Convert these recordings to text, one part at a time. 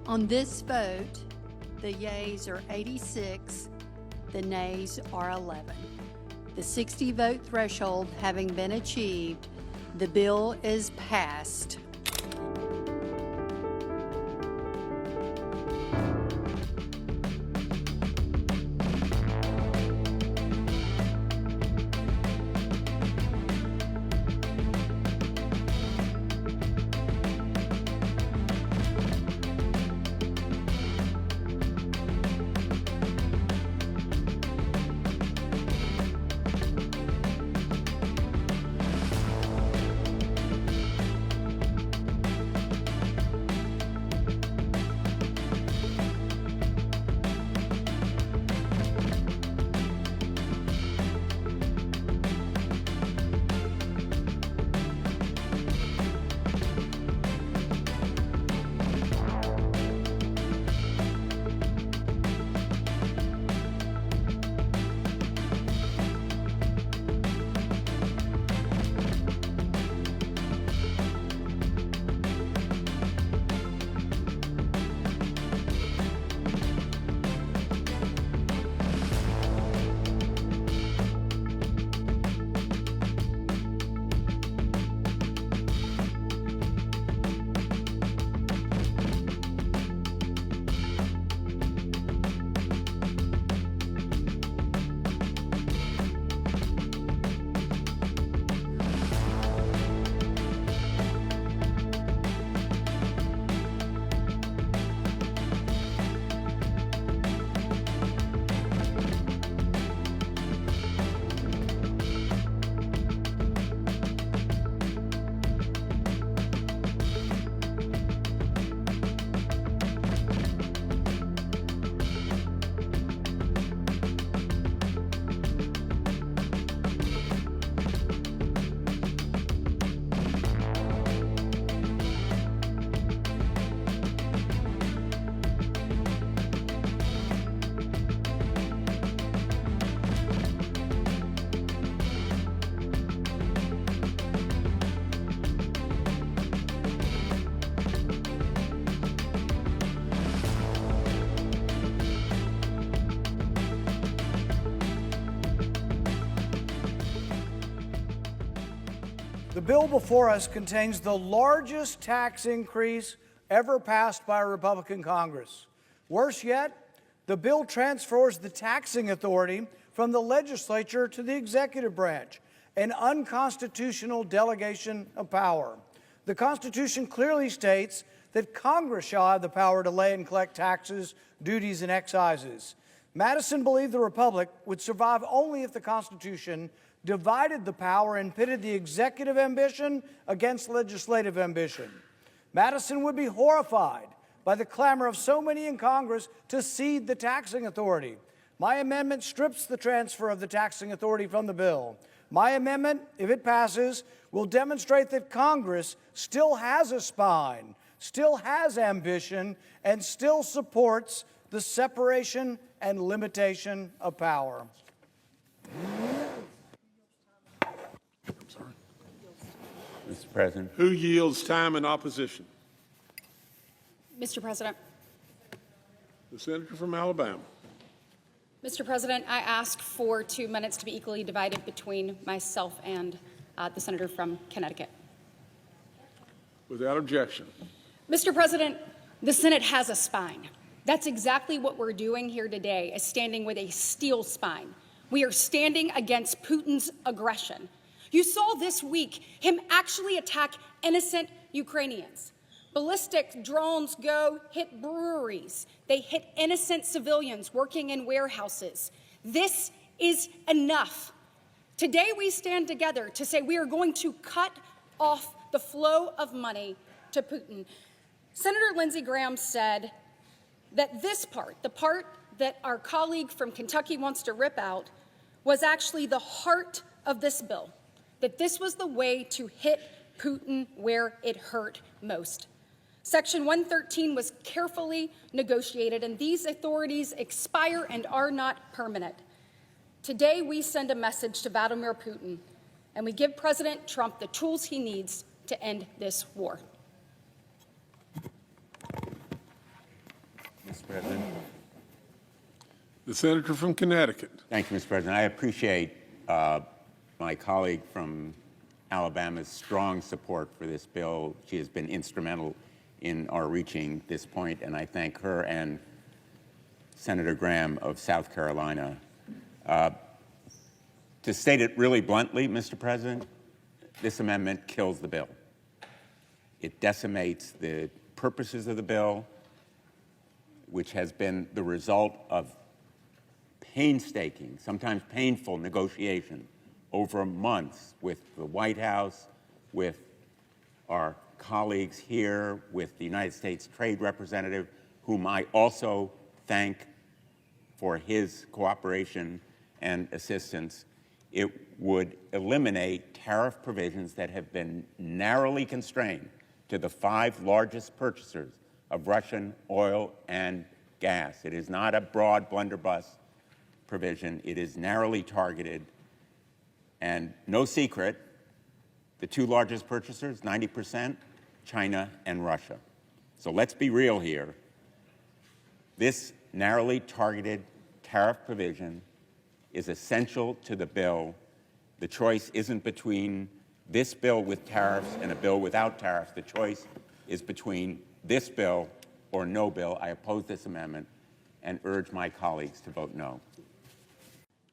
On this vote, the yeas are 86, the nays are 11. The 60-vote threshold having been achieved, the bill is passed. The bill before us contains the largest tax increase ever passed by a Republican Congress. Worse yet, the bill transfers the taxing authority from the legislature to the executive branch, an unconstitutional delegation of power. The Constitution clearly states that Congress shall have the power to lay and collect taxes, duties, and excises. Madison believed the Republic would survive only if the Constitution divided the power and pitted the executive ambition against legislative ambition. Madison would be horrified by the clamor of so many in Congress to cede the taxing authority. My amendment strips the transfer of the taxing authority from the bill. My amendment, if it passes, will demonstrate that Congress still has a spine, still has ambition, and still supports the separation and limitation of power. Mr. President. Who yields time in opposition? Mr. President. The senator from Alabama. Mr. President, I ask for 2 minutes to be equally divided between myself and the senator from Connecticut. Without objection. Mr. President, the Senate has a spine. That's exactly what we're doing here today, is standing with a steel spine. We are standing against Putin's aggression. You saw this week him actually attack innocent Ukrainians. Ballistic drones go hit breweries. They hit innocent civilians working in warehouses. This is enough. Today we stand together to say we are going to cut off the flow of money to Putin. Senator Lindsey Graham said that this part, the part that our colleague from Kentucky wants to rip out, was actually the heart of this bill, that this was the way to hit Putin where it hurt most. Section 113 was carefully negotiated, and these authorities expire and are not permanent. Today, we send a message to Vladimir Putin, and we give President Trump the tools he needs to end this war. Mr. President. The senator from Connecticut. Thank you, Mr. President. I appreciate my colleague from Alabama's strong support for this bill. She has been instrumental in our reaching this point, and I thank her and Senator Graham of South Carolina. To state it really bluntly, Mr. President, this amendment kills the bill. It decimates the purposes of the bill, which has been the result of painstaking, sometimes painful negotiation over months with the White House, with our colleagues here, with the United States Trade Representative, whom I also thank for his cooperation and assistance. It would eliminate tariff provisions that have been narrowly constrained to the 5 largest purchasers of Russian oil and gas. It is not a broad blunderbuss provision. It is narrowly targeted. And no secret, the 2 largest purchasers, 90%, China and Russia. So let's be real here. This narrowly targeted tariff provision is essential to the bill. The choice isn't between this bill with tariffs and a bill without tariffs. The choice is between this bill or no bill. I oppose this amendment and urge my colleagues to vote no.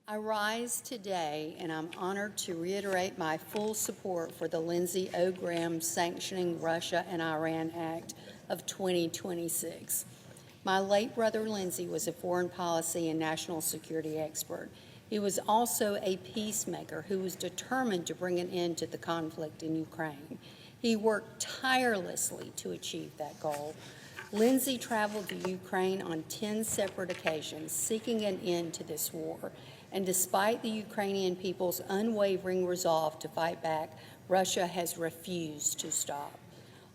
I rise today, and I'm honored to reiterate my full support for the Lindsey O. Sanctioning Russia and Iran Act of 2026. My late brother Lindsey was a foreign policy and national security expert. He was also a peacemaker who was determined to bring an end to the conflict in Ukraine. He worked tirelessly to achieve that goal. Lindsey traveled to Ukraine on 10 separate occasions, seeking an end to this war. And despite the Ukrainian people's unwavering resolve to fight back, Russia has refused to stop.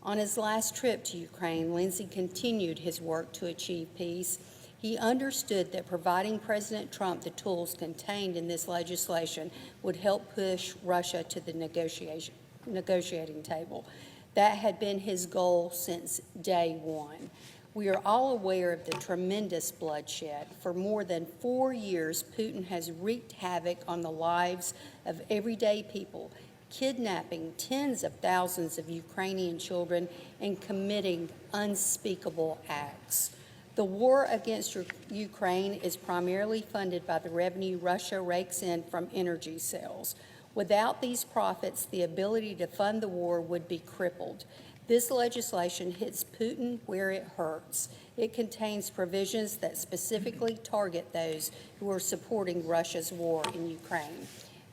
On his last trip to Ukraine, Lindsey continued his work to achieve peace. He understood that providing President Trump the tools contained in this legislation would help push Russia to the negotiating table. That had been his goal since day one. We are all aware of the tremendous bloodshed. For more than 4 years, Putin has wreaked havoc on the lives of everyday people, kidnapping tens of thousands of Ukrainian children and committing unspeakable acts. The war against Ukraine is primarily funded by the revenue Russia rakes in from energy sales. Without these profits, the ability to fund the war would be crippled. This legislation hits Putin where it hurts. It contains provisions that specifically target those who are supporting Russia's war in Ukraine.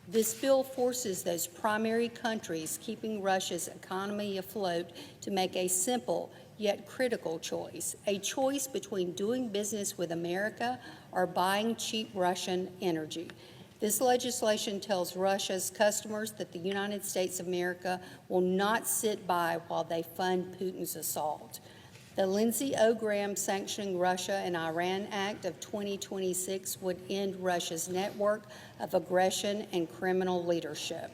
This bill forces those primary countries keeping Russia's economy afloat to make a simple yet critical choice, a choice between doing business with America or buying cheap Russian energy. This legislation tells Russia's customers that the United States of America will not sit by while they fund Putin's assault. The Lindsey O. Sanctioning Russia and Iran Act of 2026 would end Russia's network of aggression and criminal leadership.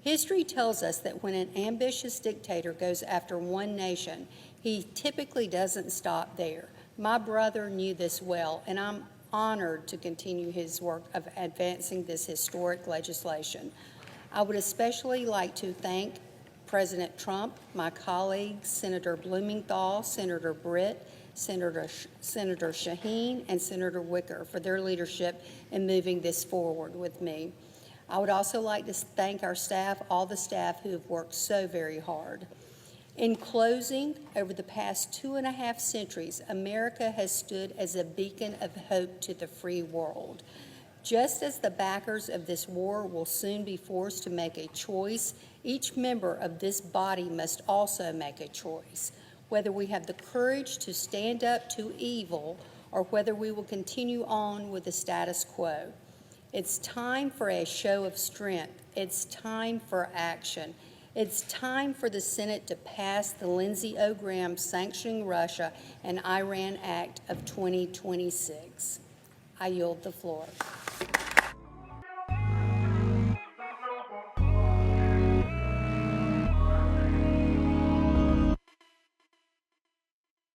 History tells us that when an ambitious dictator goes after one nation, he typically doesn't stop there. My brother knew this well, and I'm honored to continue his work of advancing this historic legislation. I would especially like to thank President Trump, my colleagues, Senator Blumenthal, Senator Britt, Senator Shaheen, and Senator Wicker for their leadership in moving this forward with me. I would also like to thank our staff, all the staff who have worked so very hard. In closing, over the past 2.5 centuries, America has stood as a beacon of hope to the free world. Just as the backers of this war will soon be forced to make a choice, each member of this body must also make a choice, whether we have the courage to stand up to evil or whether we will continue on with the status quo. It's time for a show of strength. It's time for action. It's time for the Senate to pass the Lindsey O. Sanctioning Russia and Iran Act of 2026. I yield the floor.